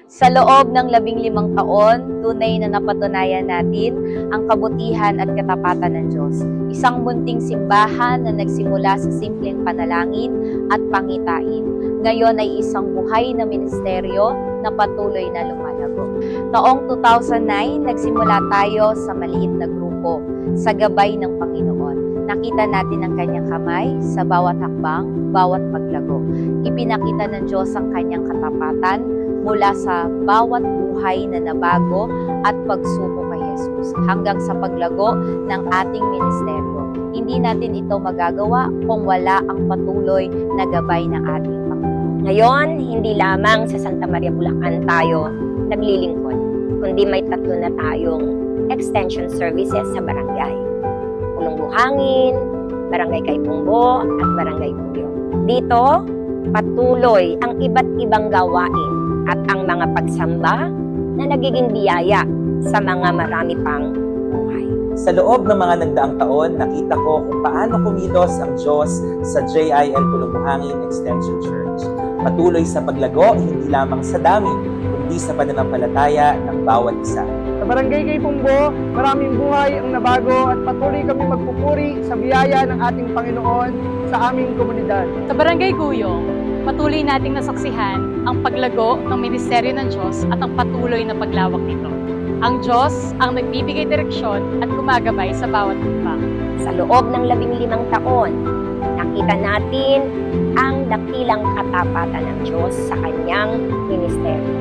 Sa loob ng 15 taon, tunay na napatunayan natin ang kabutihan at katapatan ng Diyos. Isang munting simbahan na nagsimula sa simpleng panalangin at pangitain. Ngayon ay isang buhay na ministeryo na patuloy na lumalago. Taong 2009, nagsimula tayo sa maliit na grupo sa gabay ng Panginoon. Nakita natin ang kanyang kamay sa bawat hakbang, bawat paglago. Ipinakita ng Diyos ang kanyang katapatan mula sa bawat buhay na nabago at pagsuko kay Jesus hanggang sa paglago ng ating ministeryo. Hindi natin ito magagawa kung wala ang patuloy na gabay ng ating Panginoon. Ngayon, hindi lamang sa Santa Maria Bulacan tayo naglilingkod, kundi may 3 na tayong extension services sa barangay. Pulong Buhangin, Barangay Kaipungbo, at Barangay Puyo. Dito, patuloy ang iba't ibang gawain at ang mga pagsamba na nagiging biyaya sa mga marami pang buhay. Sa loob ng mga nagdaang taon, nakita ko kung paano kumilos ang Diyos sa JIL Pulong Buhangin Extension Church. Patuloy sa paglago, hindi lamang sa dami, kundi sa pananampalataya ng bawat isa. Sa Barangay Kaipungbo, maraming buhay ang nabago at patuloy kami magpupuri sa biyaya ng ating Panginoon sa aming komunidad. Sa Barangay Guyong, patuloy nating nasaksihan ang paglago ng ministeryo ng Diyos at ang patuloy na paglawak nito. Ang Diyos ang nagbibigay direksyon at gumagabay sa bawat hakbang. Sa loob ng 15 taon, nakita natin ang dakilang katapatan ng Diyos sa kanyang ministeryo.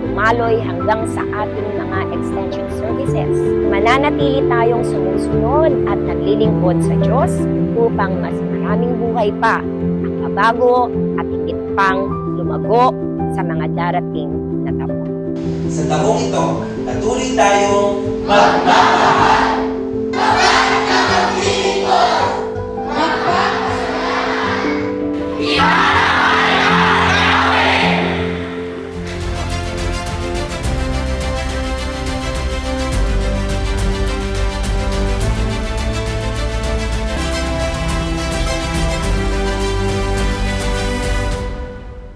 Tumaloy hanggang sa ating mga extension services. Mananatili tayong sumusunod at naglilingkod sa Diyos upang mas maraming buhay pa ang mabago at higit pang lumago sa mga darating na taon. Sa taong ito, patuloy tayong magmamahal.